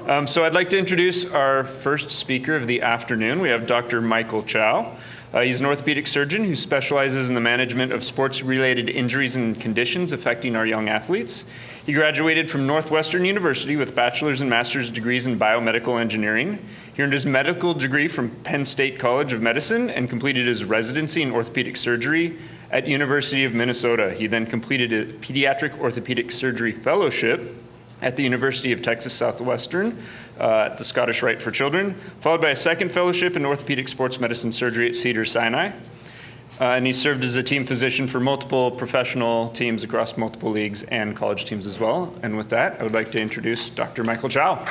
So I'd like to introduce our first speaker of the afternoon. We have Dr. Michael Chow. He's an orthopedic surgeon who specializes in the management of sports-related injuries and conditions affecting our young athletes. He graduated from Northwestern University with bachelor's and master's degrees in biomedical engineering. He earned his medical degree from Penn State College of Medicine and completed his residency in orthopedic surgery at University of Minnesota. He then completed a pediatric orthopedic surgery fellowship at the University of Texas Southwestern at the Scottish Rite for Children, followed by a second fellowship in orthopedic sports medicine surgery at Cedars-Sinai. And he served as a team physician for multiple professional teams across multiple leagues and college teams as well. And with that, I would like to introduce Dr. Michael Chow.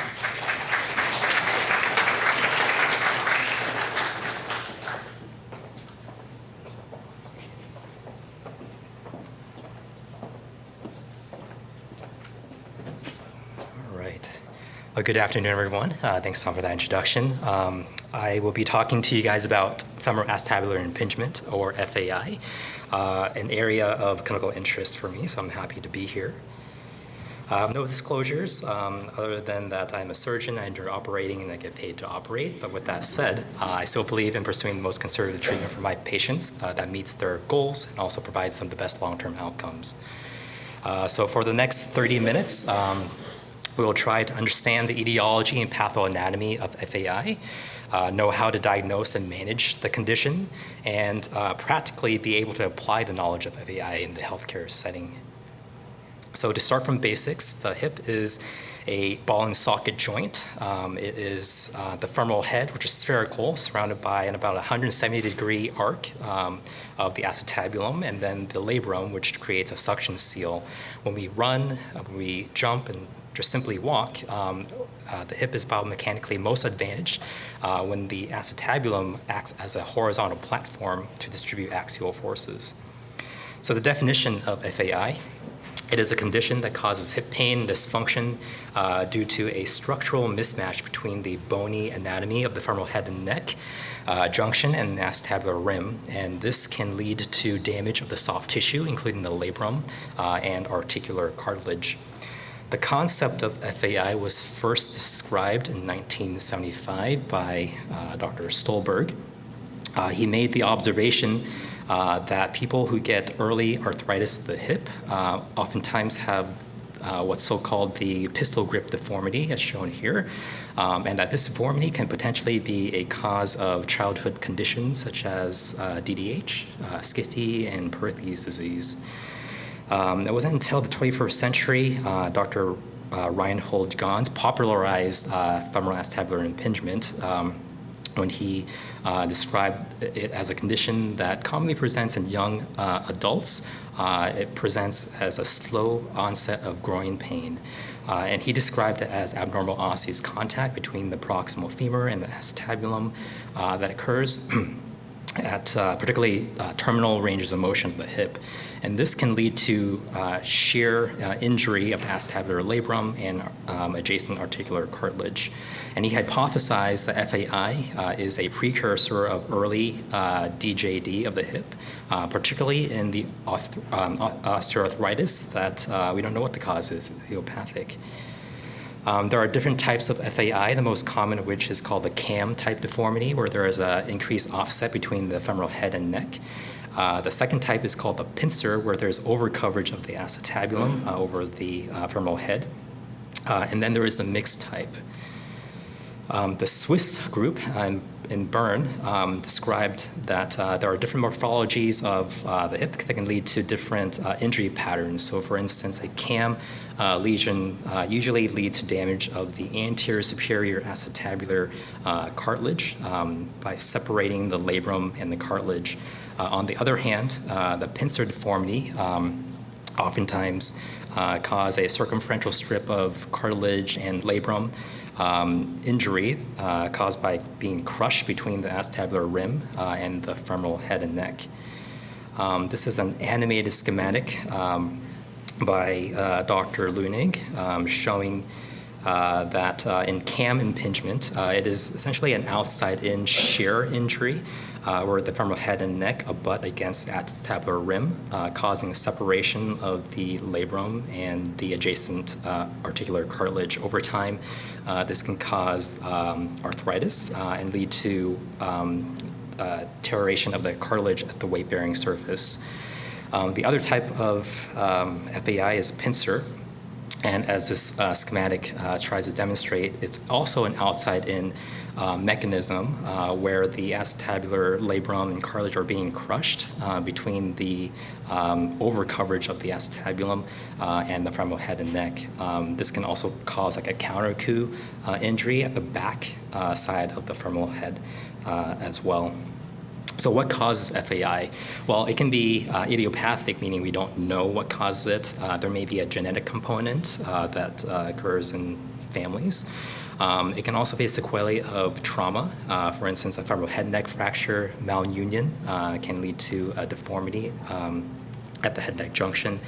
Good afternoon, everyone. Thanks, Tom, for that introduction. I will be talking to you guys about femoral acetabular impingement, or FAI, an area of clinical interest for me, so I'm happy to be here. No disclosures, other than that I'm a surgeon, I enjoy operating, and I get paid to operate. But with that said, I still believe in pursuing the most conservative treatment for my patients that meets their goals and also provides them the best long-term outcomes. So for the next 30 minutes, we will try to understand the etiology and pathoanatomy of FAI, know how to diagnose and manage the condition, and practically be able to apply the knowledge of FAI in the healthcare setting. So to start from basics, the hip is a ball and socket joint. It is the femoral head, which is spherical, surrounded by an about 170-degree arc of the acetabulum, and then the labrum, which creates a suction seal. When we run, when we jump, and just simply walk, the hip is biomechanically most advantaged when the acetabulum acts as a horizontal platform to distribute axial forces. So the definition of FAI, it is a condition that causes hip pain and dysfunction due to a structural mismatch between the bony anatomy of the femoral head and neck junction and the acetabular rim, and this can lead to damage of the soft tissue, including the labrum and articular cartilage. The concept of FAI was first described in 1975 by Dr. Stolberg. He made the observation that people who get early arthritis of the hip oftentimes have what's so-called the pistol grip deformity, as shown here, and that this deformity can potentially be a cause of childhood conditions such as DDH, Skiffy, and Perthes disease. It wasn't until the 21st century, Dr. Reinhold Gans popularized femoral acetabular impingement when he described it as a condition that commonly presents in young adults. It presents as a slow onset of groin pain. And he described it as abnormal osseous contact between the proximal femur and the acetabulum that occurs at particularly terminal ranges of motion of the hip. And this can lead to shear injury of the acetabular labrum and adjacent articular cartilage. And he hypothesized that FAI is a precursor of early DJD of the hip, particularly in the osteoarthritis that we don't know what the cause is, idiopathic. There are different types of FAI, the most common of which is called the CAM type deformity, where there is an increased offset between the femoral head and neck. The second type is called the pincer, where there's overcoverage of the acetabulum over the femoral head. And then there is the mixed type. The Swiss group in Bern described that there are different morphologies of the hip that can lead to different injury patterns. So for instance, a CAM lesion usually leads to damage of the anterior superior acetabular cartilage by separating the labrum and the cartilage. On the other hand, the pincer deformity oftentimes cause a circumferential strip of cartilage and labrum injury caused by being crushed between the acetabular rim and the femoral head and neck. This is an animated schematic by Dr. Lunig showing that in cam impingement, it is essentially an outside-in shear injury where the femoral head and neck abut against the acetabular rim, causing separation of the labrum and the adjacent articular cartilage. Over time, this can cause arthritis and lead to deterioration of the cartilage at the weight-bearing surface. The other type of FAI is pincer. And as this schematic tries to demonstrate, it's also an outside-in mechanism where the acetabular labrum and cartilage are being crushed between the overcoverage of the acetabulum and the femoral head and neck. This can also cause like a counter-coup injury at the back side of the femoral head as well. So what causes FAI? Well, it can be idiopathic, meaning we don't know what causes it. There may be a genetic component that occurs in families. It can also be a sequelae of trauma. For instance, a femoral head neck fracture, malunion can lead to a deformity at the head neck junction.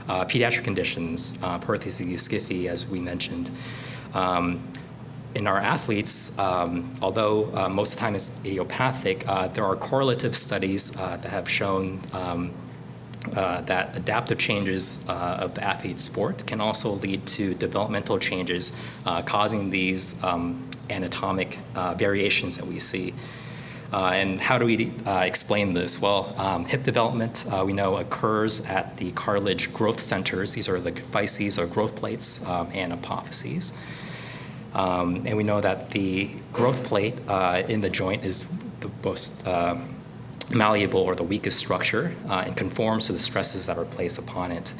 Pediatric conditions, paresthesia skiffy, as we mentioned. In our athletes, although most of the time it's idiopathic, there are correlative studies that have shown that adaptive changes of the athlete's sport can also lead to developmental changes causing these anatomic variations that we see. And how do we explain this? Well, hip development, we know, occurs at the cartilage growth centers. These are the physes or growth plates and apophyses. And we know that the growth plate in the joint is the most malleable or the weakest structure and conforms to the stresses that are placed upon it.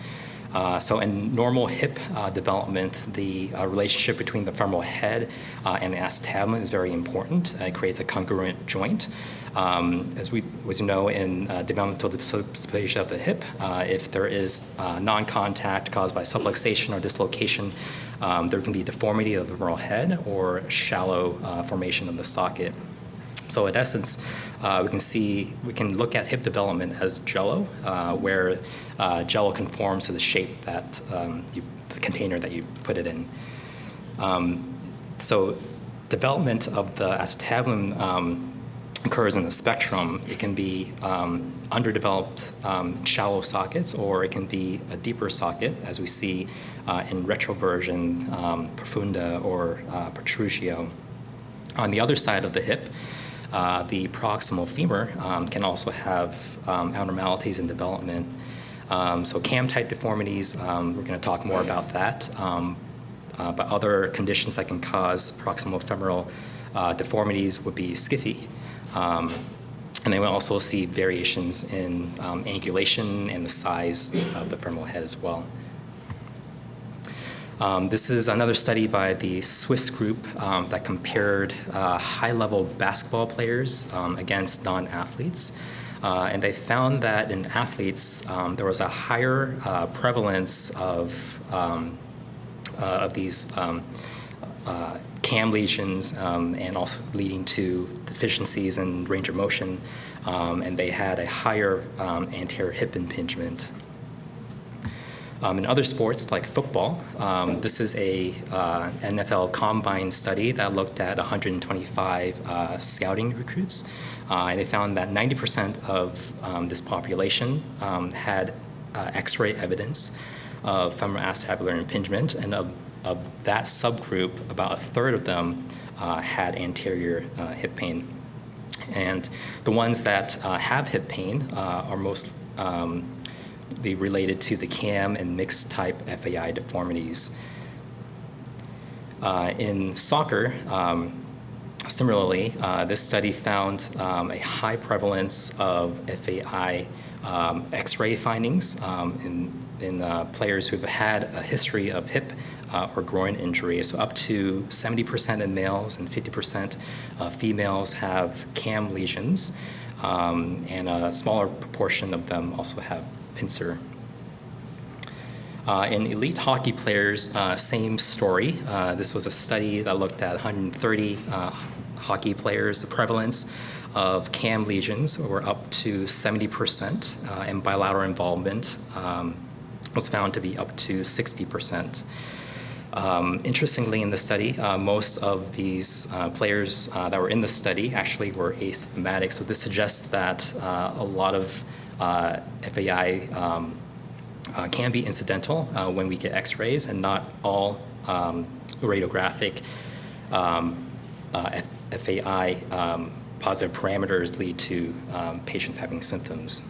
So in normal hip development, the relationship between the femoral head and the acetabulum is very important. It creates a congruent joint. As you know, in developmental dysplasia of the hip, if there is non-contact caused by subluxation or dislocation, there can be deformity of the femoral head or shallow formation of the socket. So in essence, we can look at hip development as jello, where jello conforms to the shape that the container that you put it in. So development of the acetabulum occurs in the spectrum. It can be underdeveloped shallow sockets, or it can be a deeper socket, as we see in retroversion, profunda, or protrusio. On the other side of the hip, the proximal femur can also have abnormalities in development. So cam-type deformities, we're going to talk more about that. But other conditions that can cause proximal femoral deformities would be skiffy. And then we'll also see variations in angulation and the size of the femoral head as well. This is another study by the Swiss group that compared high-level basketball players against non-athletes. And they found that in athletes, there was a higher prevalence of these cam lesions and also leading to deficiencies in range of motion. And they had a higher anterior hip impingement. In other sports like football, this is a NFL combine study that looked at 125 scouting recruits, and they found that 90% of this population had X-ray evidence of femoral acetabular impingement, and of that subgroup, about a third of them had anterior hip pain. And the ones that have hip pain are most related to the CAM and mixed type FAI deformities. In soccer, similarly, this study found a high prevalence of FAI X-ray findings in players who have had a history of hip or groin injury. So up to 70% in males and 50% females have CAM lesions, and a smaller proportion of them also have pincer. In elite hockey players, same story. This was a study that looked at 130 hockey players. The prevalence of CAM lesions were up to 70%, and bilateral involvement was found to be up to 60%. Interestingly, in the study, most of these players that were in the study actually were asymptomatic. So this suggests that a lot of FAI can be incidental when we get X-rays, and not all radiographic FAI positive parameters lead to patients having symptoms.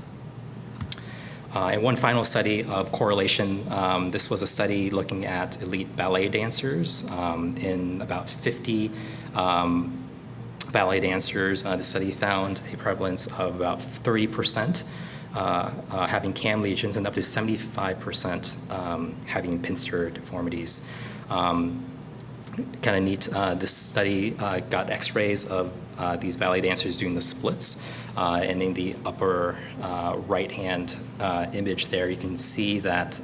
And one final study of correlation, this was a study looking at elite ballet dancers. In about 50 ballet dancers, the study found a prevalence of about 30% having cam lesions and up to 75% having pincer deformities. Kind of neat, this study got X-rays of these ballet dancers doing the splits. And in the upper right-hand image there, you can see that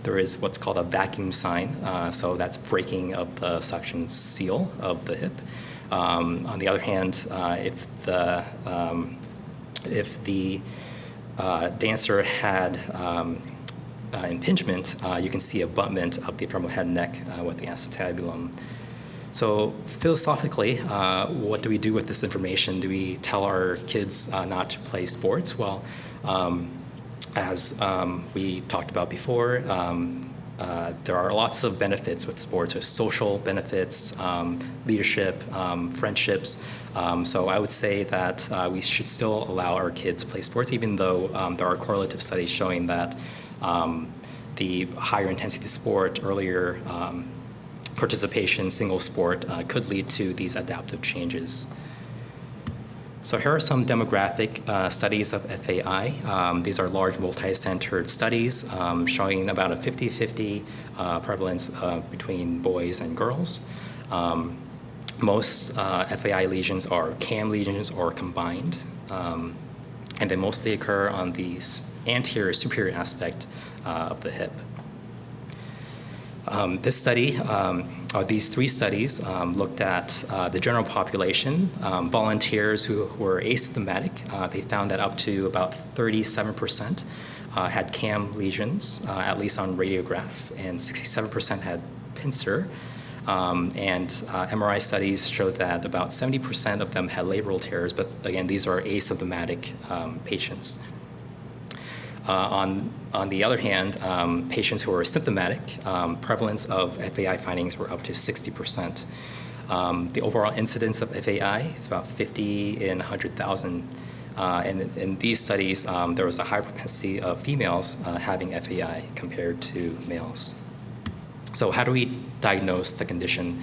there is what's called a vacuum sign. So that's breaking of the suction seal of the hip. On the other hand, if the dancer had impingement, you can see abutment of the femoral head and neck with the acetabulum. So philosophically, what do we do with this information? Do we tell our kids not to play sports? Well, as we talked about before, there are lots of benefits with sports. There's social benefits, leadership, friendships. So I would say that we should still allow our kids to play sports, even though there are correlative studies showing that the higher intensity sport, earlier participation, single sport, could lead to these adaptive changes. So here are some demographic studies of FAI. These are large multi-centered studies showing about a 50-50 prevalence between boys and girls. Most FAI lesions are cam lesions or combined, and they mostly occur on the anterior superior aspect of the hip. This study, or these three studies, looked at the general population, volunteers who were asymptomatic. They found that up to about 37% had cam lesions, at least on radiograph, and 67% had pincer. And MRI studies showed that about 70% of them had labral tears, but again, these are asymptomatic patients. On the other hand, patients who are symptomatic, prevalence of FAI findings were up to 60%. The overall incidence of FAI is about 50 in 100,000. And in these studies, there was a higher propensity of females having FAI compared to males. So how do we diagnose the condition?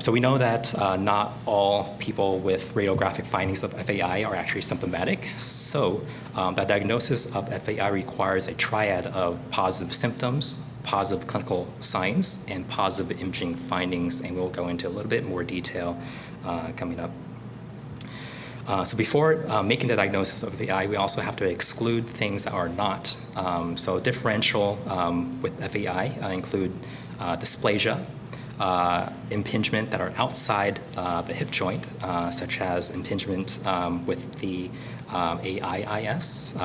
So we know that not all people with radiographic findings of FAI are actually symptomatic. So the diagnosis of FAI requires a triad of positive symptoms, positive clinical signs, and positive imaging findings, and we'll go into a little bit more detail coming up. So before making the diagnosis of FAI, we also have to exclude things that are not. So differential with FAI include dysplasia, impingement that are outside the hip joint, such as impingement with the AIIS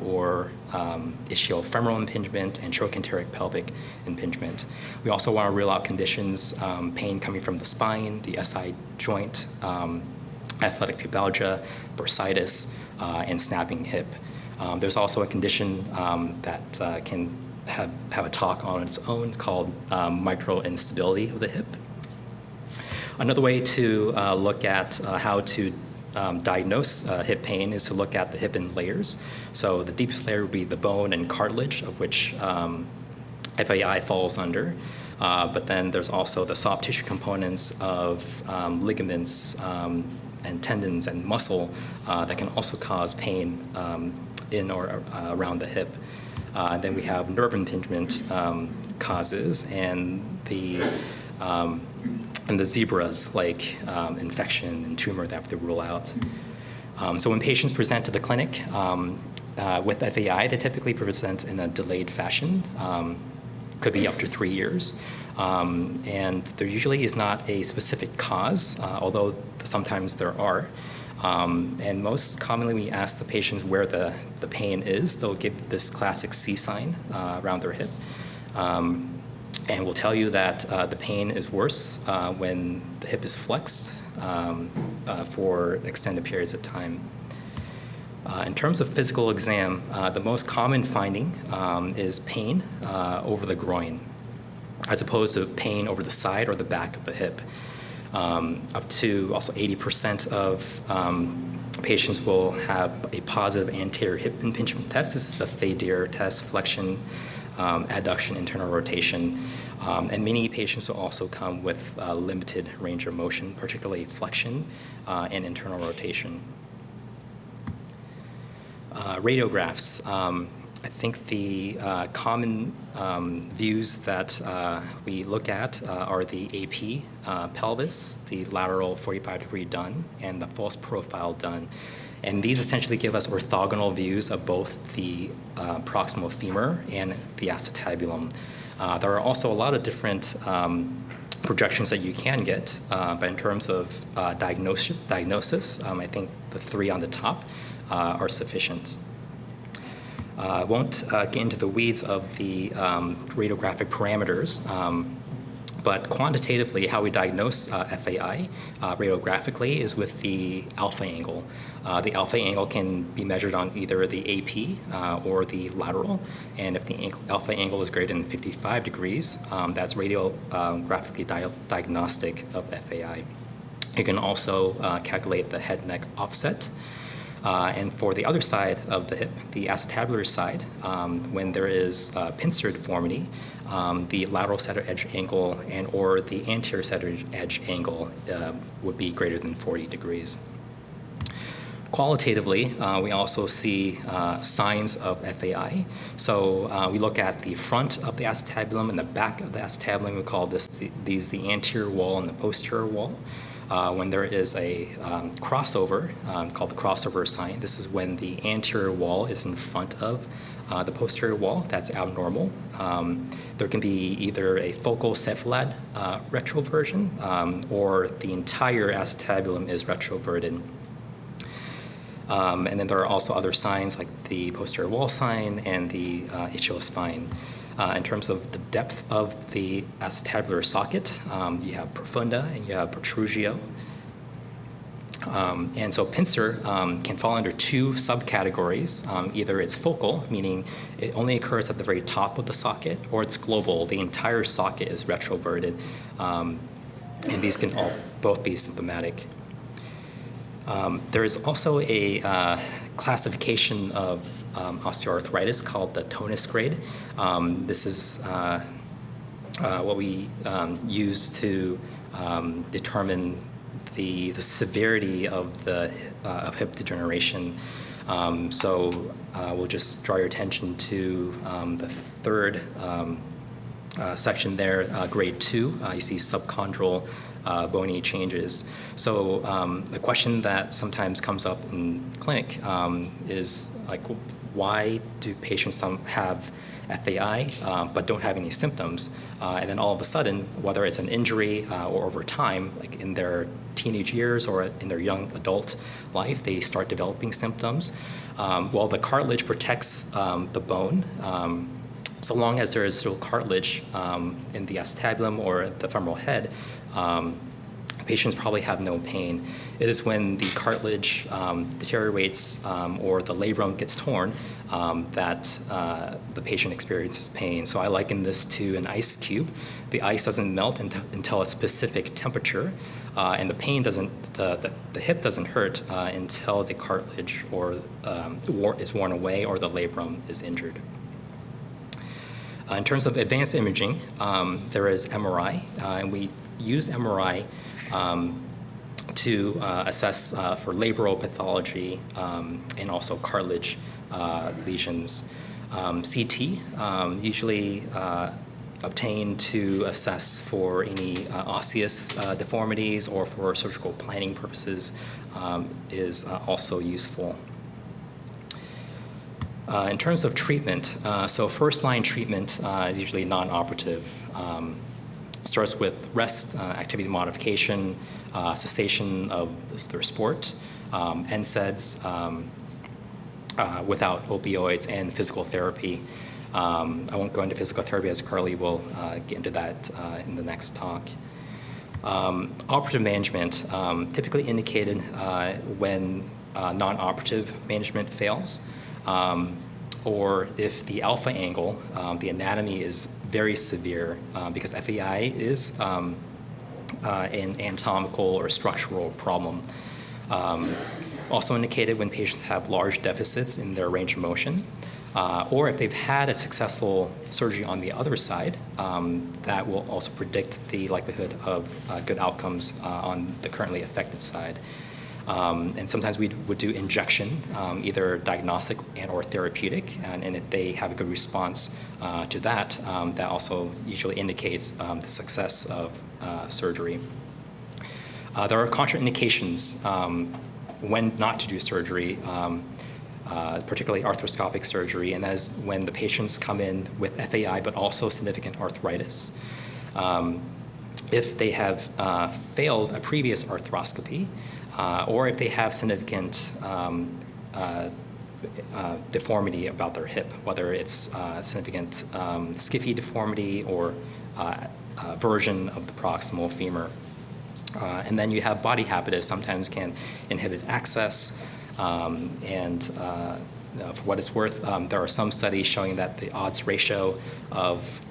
or ischiofemoral impingement and trochanteric pelvic impingement. We also want to rule out conditions, pain coming from the spine, the SI joint, athletic pubalgia, bursitis, and snapping hip. There's also a condition that can have a talk on its own called microinstability of the hip. Another way to look at how to diagnose hip pain is to look at the hip in layers. So the deepest layer would be the bone and cartilage, of which FAI falls under. But then there's also the soft tissue components of ligaments and tendons and muscle that can also cause pain in or around the hip. Then we have nerve impingement causes and the zebras like infection and tumor that we have to rule out. So when patients present to the clinic with FAI, they typically present in a delayed fashion, could be up to 3 years. And there usually is not a specific cause, although sometimes there are. And most commonly, we ask the patients where the pain is. They'll give this classic C sign around their hip. and will tell you that the pain is worse when the hip is flexed for extended periods of time. In terms of physical exam, the most common finding is pain over the groin, as opposed to pain over the side or the back of the hip. Up to also 80% of patients will have a positive anterior hip impingement test. This is the Fadir test, flexion, adduction, internal rotation. And many patients will also come with limited range of motion, particularly flexion and internal rotation. Radiographs. I think the common views that we look at are the AP pelvis, the lateral 45-degree done, and the false profile done. And these essentially give us orthogonal views of both the proximal femur and the acetabulum. There are also a lot of different projections that you can get, but in terms of diagnosis, I think the three on the top are sufficient. I won't get into the weeds of the radiographic parameters, but quantitatively, how we diagnose FAI radiographically is with the alpha angle. The alpha angle can be measured on either the AP or the lateral, and if the alpha angle is greater than 55 degrees, that's radiographically diagnostic of FAI. You can also calculate the head-neck offset. And for the other side of the hip, the acetabular side, when there is pincer deformity, the lateral center edge angle and or the anterior center edge angle would be greater than 40 degrees. Qualitatively, we also see signs of FAI. So we look at the front of the acetabulum and the back of the acetabulum. We call these the anterior wall and the posterior wall. When there is a crossover called the crossover sign, this is when the anterior wall is in front of the posterior wall. That's abnormal. There can be either a focal cephalad retroversion or the entire acetabulum is retroverted. And then there are also other signs like the posterior wall sign and the ischiospine. In terms of the depth of the acetabular socket, you have profunda and you have protrusio. And so pincer can fall under two subcategories. Either it's focal, meaning it only occurs at the very top of the socket, or it's global, the entire socket is retroverted. And these can both be symptomatic. There is also a classification of osteoarthritis called the tonus grade. This is what we use to determine the severity of of hip degeneration. So we'll just draw your attention to the third section there, grade 2. You see subchondral bony changes. So the question that sometimes comes up in clinic is like, why do patients have FAI but don't have any symptoms? And then all of a sudden, whether it's an injury or over time, like in their teenage years or in their young adult life, they start developing symptoms. Well, the cartilage protects the bone. So long as there is still cartilage in the acetabulum or the femoral head, patients probably have no pain. It is when the cartilage deteriorates or the labrum gets torn that the patient experiences pain. So I liken this to an ice cube. The ice doesn't melt until a specific temperature, and the hip doesn't hurt until the cartilage is worn away or the labrum is injured. In terms of advanced imaging, there is MRI, and we use MRI to assess for labral pathology and also cartilage lesions. CT, usually obtained to assess for any osseous deformities or for surgical planning purposes, is also useful. In terms of treatment, so first-line treatment is usually non-operative. Starts with rest, activity modification, cessation of their sport, NSAIDs without opioids, and physical therapy. I won't go into physical therapy as Carly will get into that in the next talk. Operative management, typically indicated when non-operative management fails, or if the alpha angle, the anatomy is very severe, because FAI is an anatomical or structural problem. Also indicated when patients have large deficits in their range of motion, or if they've had a successful surgery on the other side, that will also predict the likelihood of good outcomes on the currently affected side. And sometimes we would do injection, either diagnostic and or therapeutic, and if they have a good response to that, that also usually indicates the success of surgery. There are contraindications when not to do surgery, particularly arthroscopic surgery, and that is when the patients come in with FAI but also significant arthritis. If they have failed a previous arthroscopy, or if they have significant deformity about their hip, whether it's significant skiffy deformity or version of the proximal femur. And then you have body habitus, sometimes can inhibit access, and for what it's worth, there are some studies showing that the odds ratio of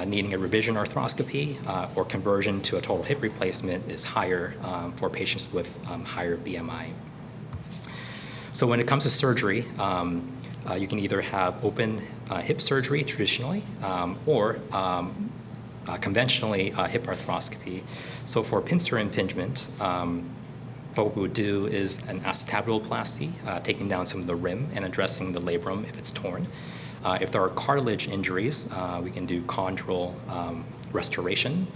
needing a revision arthroscopy or conversion to a total hip replacement is higher for patients with higher BMI. So when it comes to surgery, you can either have open hip surgery traditionally, or conventionally hip arthroscopy. So for pincer impingement, what we would do is an acetabuloplasty, taking down some of the rim and addressing the labrum if it's torn. If there are cartilage injuries, we can do chondral restoration.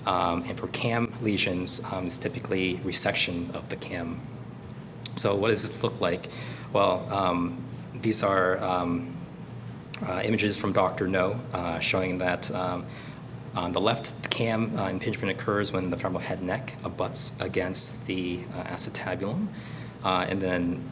And for cam lesions, it's typically resection of the cam. So what does this look like? Well, these are images from Dr. No showing that on the left, the cam impingement occurs when the femoral head neck abuts against the acetabulum. And then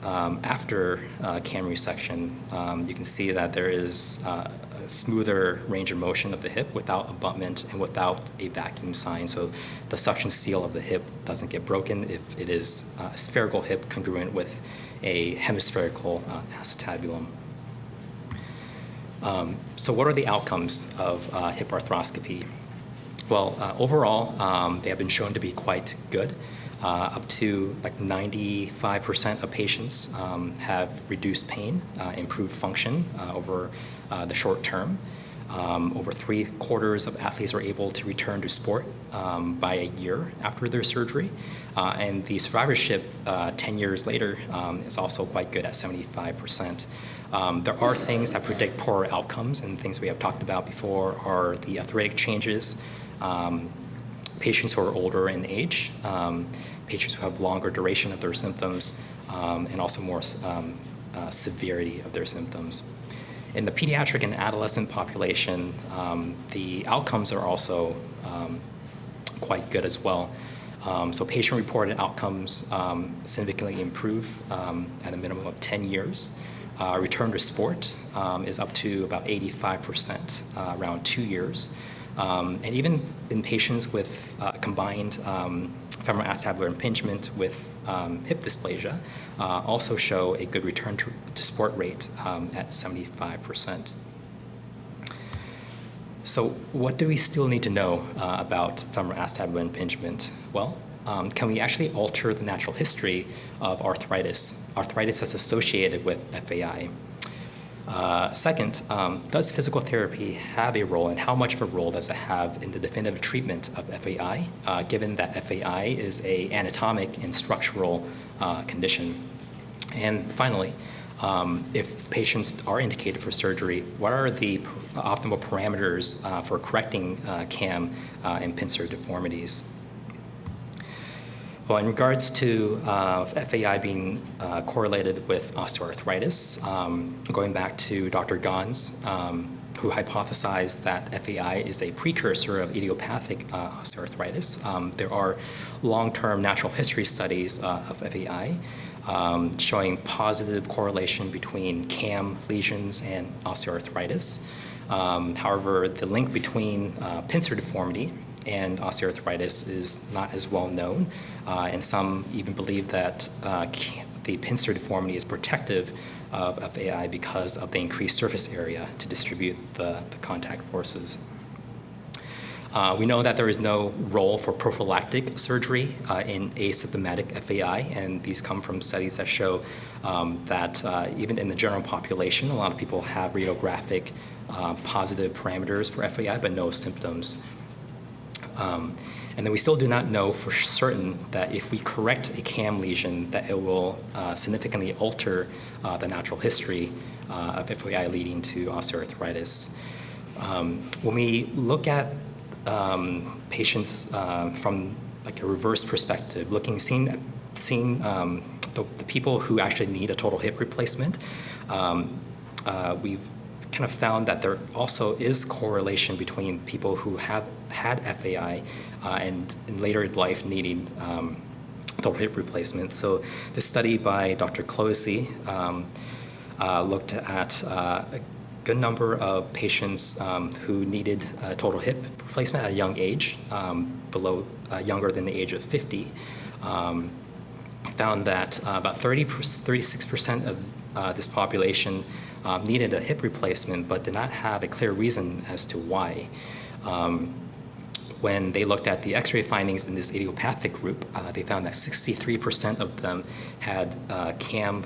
after cam resection, you can see that there is a smoother range of motion of the hip without abutment and without a vacuum sign. So the suction seal of the hip doesn't get broken if it is a spherical hip congruent with a hemispherical acetabulum. So what are the outcomes of hip arthroscopy? Well, overall, they have been shown to be quite good. Up to like 95% of patients have reduced pain, improved function over the short term. Over 3/4 of athletes are able to return to sport by a year after their surgery. And the survivorship 10 years later is also quite good at 75%. There are things that predict poorer outcomes, and things we have talked about before are the arthritic changes, patients who are older in age, patients who have longer duration of their symptoms, and also more severity of their symptoms. In the pediatric and adolescent population, the outcomes are also quite good as well. So patient-reported outcomes significantly improve at a minimum of 10 years. Return to sport is up to about 85%, around 2 years. And even in patients with combined femoral acetabular impingement with hip dysplasia, also show a good return to sport rate at 75%. So what do we still need to know about femoral acetabular impingement? Well, can we actually alter the natural history of arthritis that's associated with FAI? Second, does physical therapy have a role, and how much of a role does it have in the definitive treatment of FAI, given that FAI is an anatomic and structural condition? And finally, if patients are indicated for surgery, what are the optimal parameters for correcting cam and pincer deformities? Well, in regards to FAI being correlated with osteoarthritis, going back to Dr. Gans, who hypothesized that FAI is a precursor of idiopathic osteoarthritis. There are long-term natural history studies of FAI showing positive correlation between CAM lesions and osteoarthritis. However, the link between pincer deformity and osteoarthritis is not as well known, and some even believe that the pincer deformity is protective of FAI because of the increased surface area to distribute the contact forces. We know that there is no role for prophylactic surgery in asymptomatic FAI, and these come from studies that show that even in the general population, a lot of people have radiographic positive parameters for FAI, but no symptoms. And then we still do not know for certain that if we correct a CAM lesion, that it will significantly alter the natural history of FAI leading to osteoarthritis. When we look at patients from like a reverse perspective, seeing the people who actually need a total hip replacement, we've kind of found that there also is correlation between people who have had FAI and in later life needing total hip replacement. So this study by Dr. Clohessy looked at a good number of patients who needed a total hip replacement at a young age, younger than the age of 50. Found that about 36% of this population needed a hip replacement, but did not have a clear reason as to why. When they looked at the X-ray findings in this idiopathic group, they found that 63% of them had CAM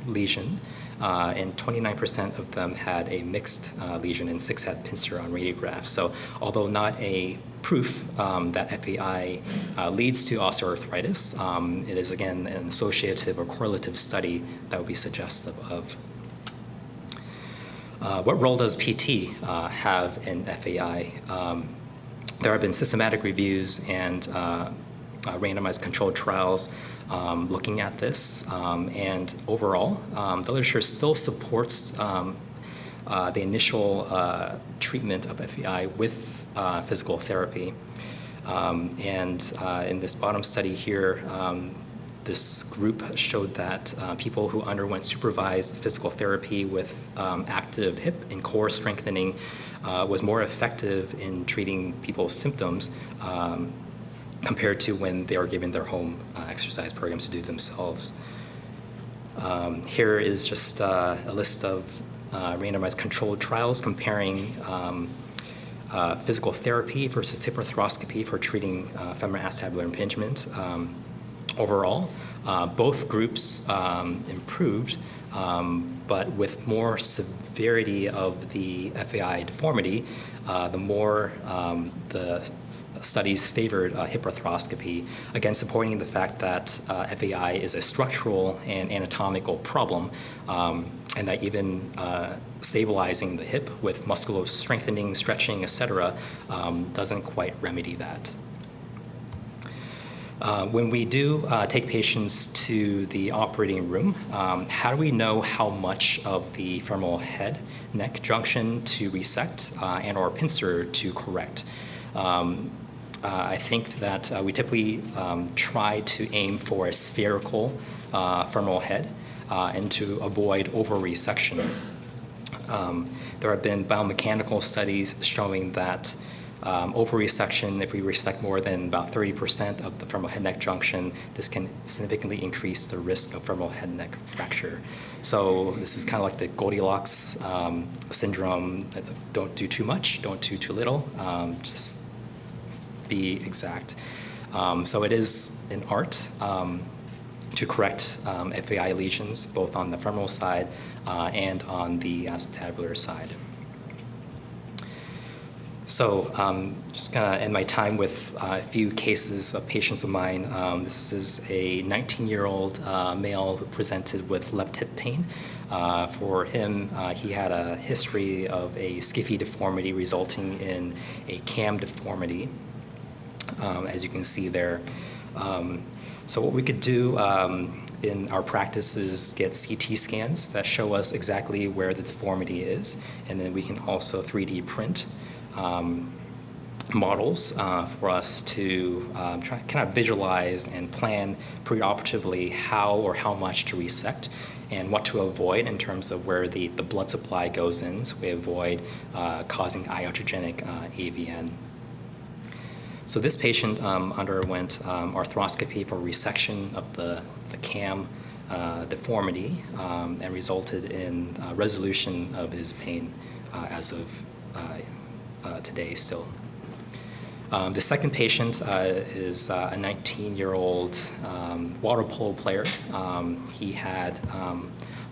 lesion, and 29% of them had a mixed lesion, and 6 had pincer on radiographs. So although not a proof that FAI leads to osteoarthritis, it is again an associative or correlative study that would be suggestive of. What role does PT have in FAI? There have been systematic reviews and randomized controlled trials looking at this, and overall, the literature still supports the initial treatment of FAI with physical therapy. And in this bottom study here, this group showed that people who underwent supervised physical therapy with active hip and core strengthening was more effective in treating people's symptoms compared to when they are given their home exercise programs to do themselves. Here is just a list of randomized controlled trials comparing physical therapy versus hip arthroscopy for treating femoral acetabular impingement. Overall, both groups improved, but with more severity of the FAI deformity, the more the studies favored hip arthroscopy, again supporting the fact that FAI is a structural and anatomical problem, and that even stabilizing the hip with muscular strengthening, stretching, etc., doesn't quite remedy that. When we do take patients to the operating room, how do we know how much of the femoral head-neck junction to resect and or pincer to correct? I think that we typically try to aim for a spherical femoral head and to avoid over-resection. There have been biomechanical studies showing that over-resection, if we resect more than about 30% of the femoral head-neck junction, this can significantly increase the risk of femoral head-neck fracture. So this is kind of like the Goldilocks syndrome. Don't do too much, don't do too little, just be exact. So it is an art to correct FAI lesions, both on the femoral side and on the acetabular side. So just gonna end my time with a few cases of patients of mine. This is a 19-year-old male who presented with left hip pain. For him, he had a history of a skiffy deformity resulting in a CAM deformity, as you can see there. So what we could do in our practice is get CT scans that show us exactly where the deformity is, and then we can also 3D print models for us to try kind of visualize and plan preoperatively how much to resect and what to avoid in terms of where the blood supply goes in, so we avoid causing iatrogenic AVN. So this patient underwent arthroscopy for resection of the cam deformity and resulted in resolution of his pain as of today still. The second patient is a 19-year-old water polo player. He had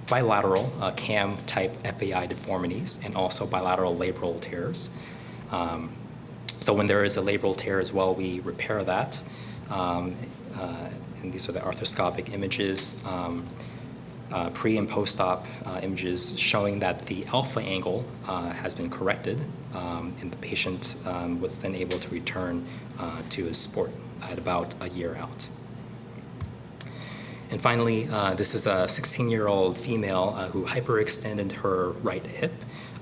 bilateral cam-type FAI deformities and also bilateral labral tears. So when there is a labral tear as well, we repair that. And these are the arthroscopic images, pre and post-op images showing that the alpha angle has been corrected, and the patient was then able to return to his sport at about a year out. And finally, this is a 16-year-old female who hyperextended her right hip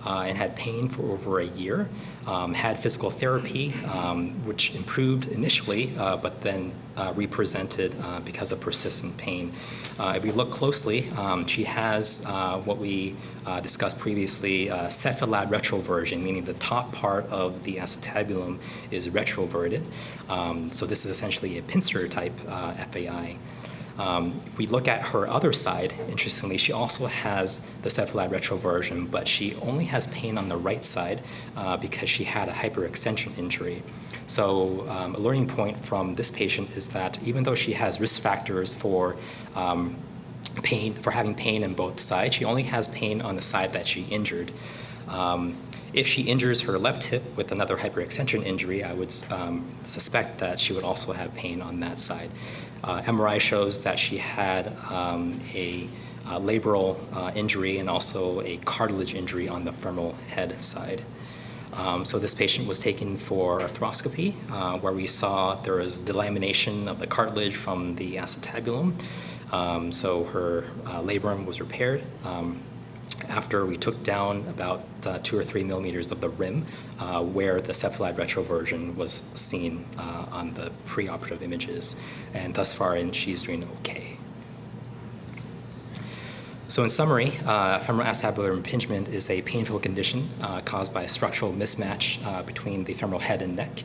and had pain for over a year, had physical therapy, which improved initially, but then represented because of persistent pain. If we look closely, she has what we discussed previously, cephalad retroversion, meaning the top part of the acetabulum is retroverted. So this is essentially a pincer type FAI. If we look at her other side, interestingly, she also has the cephalad retroversion, but she only has pain on the right side because she had a hyperextension injury. So a learning point from this patient is that even though she has risk factors for having pain in both sides, she only has pain on the side that she injured. If she injures her left hip with another hyperextension injury, I would suspect that she would also have pain on that side. MRI shows that she had a labral injury and also a cartilage injury on the femoral head side. So this patient was taken for arthroscopy, where we saw there was delamination of the cartilage from the acetabulum. So her labrum was repaired. After we took down about 2 or 3 millimeters of the rim where the cephalad retroversion was seen on the preoperative images. And thus far, she's doing okay. So in summary, femoral acetabular impingement is a painful condition caused by a structural mismatch between the femoral head and neck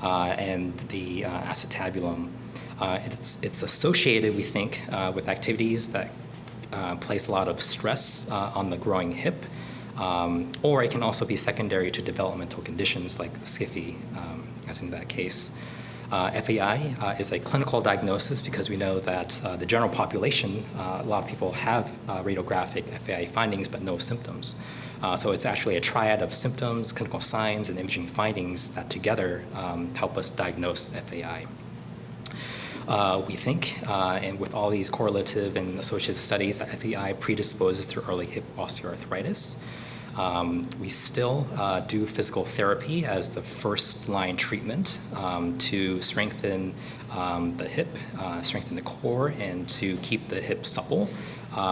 and the acetabulum. It's associated, we think, with activities that place a lot of stress on the growing hip, or it can also be secondary to developmental conditions like SCFE, as in that case. FAI is a clinical diagnosis because we know that the general population, a lot of people have radiographic FAI findings but no symptoms. So it's actually a triad of symptoms, clinical signs, and imaging findings that together help us diagnose FAI. We think, and with all these correlative and associative studies, that FAI predisposes to early hip osteoarthritis. We still do physical therapy as the first-line treatment to strengthen the hip, strengthen the core, and to keep the hip supple,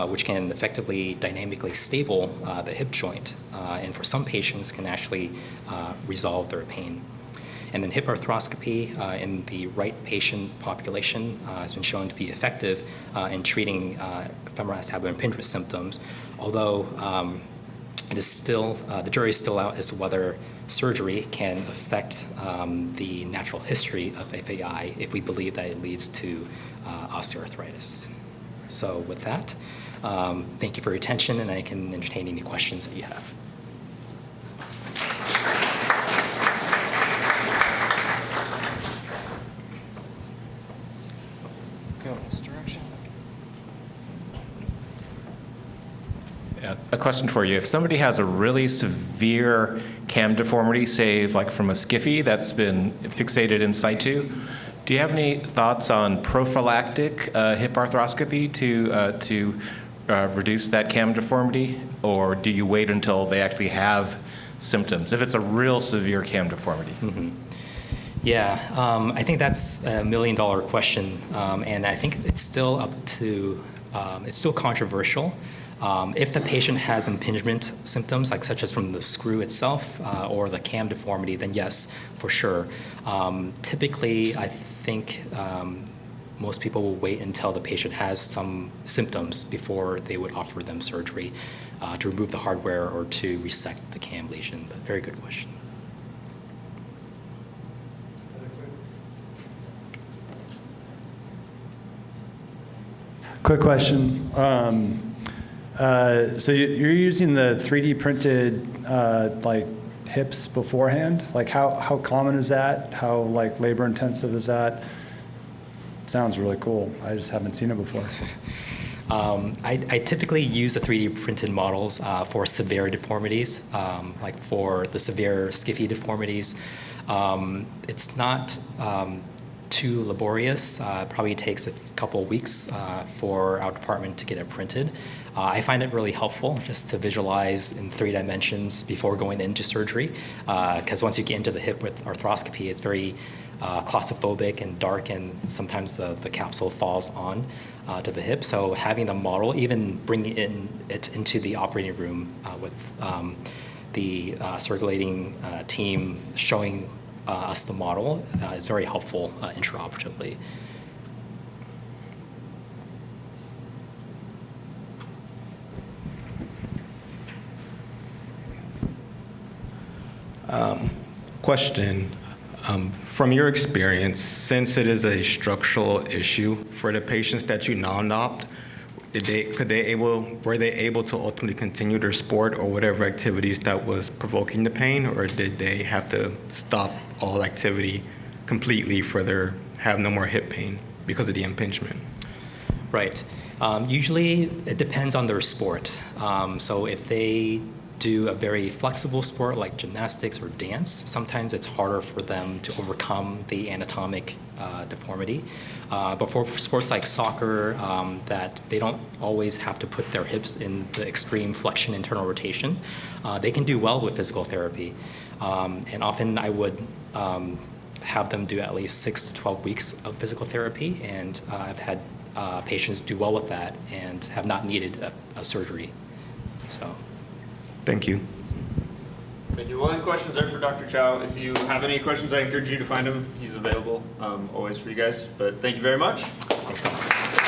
which can effectively dynamically stable the hip joint, and for some patients can actually resolve their pain. And then hip arthroscopy in the right patient population has been shown to be effective in treating femoral acetabular impingement symptoms, although it is still, the jury is still out as to whether surgery can affect the natural history of FAI if we believe that it leads to osteoarthritis. So with that, thank you for your attention, and I can entertain any questions that you have. Go in this direction. A question for you. If somebody has a really severe cam deformity, say like from a SCFE that's been fixated in situ, do you have any thoughts on prophylactic hip arthroscopy to reduce that cam deformity, or do you wait until they actually have symptoms, if it's a real severe cam deformity? Mm-hmm. Yeah, I think that's a $1 million question, and I think it's still up to, it's still controversial If the patient has impingement symptoms, like such as from the screw itself or the cam deformity, then yes, for sure. Typically, I think most people will wait until the patient has some symptoms before they would offer them surgery to remove the hardware or to resect the cam lesion. But very good question. Quick question. So you're using the 3D printed like hips beforehand? Like how common is that? How like labor intensive is that? Sounds really cool. I just haven't seen it before. I typically use the 3D printed models for severe deformities, like for the severe skiffy deformities. It's not too laborious. Probably takes a couple weeks for our department to get it printed. I find it really helpful just to visualize in 3 dimensions before going into surgery, because once you get into the hip with arthroscopy, it's very claustrophobic and dark, and sometimes the capsule falls on to the hip. So having the model, even bringing it into the operating room with the circulating team showing us the model is very helpful intraoperatively. Question. From your experience, since it is a structural issue for the patients that you non-opt, were they able to ultimately continue their sport or whatever activities that was provoking the pain, or did they have to stop all activity completely have no more hip pain because of the impingement? Right. Usually it depends on their sport. So if they do a very flexible sport like gymnastics or dance, sometimes it's harder for them to overcome the anatomic deformity. But for sports like soccer, that they don't always have to put their hips in the extreme flexion internal rotation, they can do well with physical therapy. And often I would have them do at least 6 to 12 weeks of physical therapy, and I've had patients do well with that and have not needed a surgery. So. Thank you. Thank you. Well, any questions there for Dr. Chow? If you have any questions, I encourage you to find him. He's available always for you guys. But thank you very much. Thanks.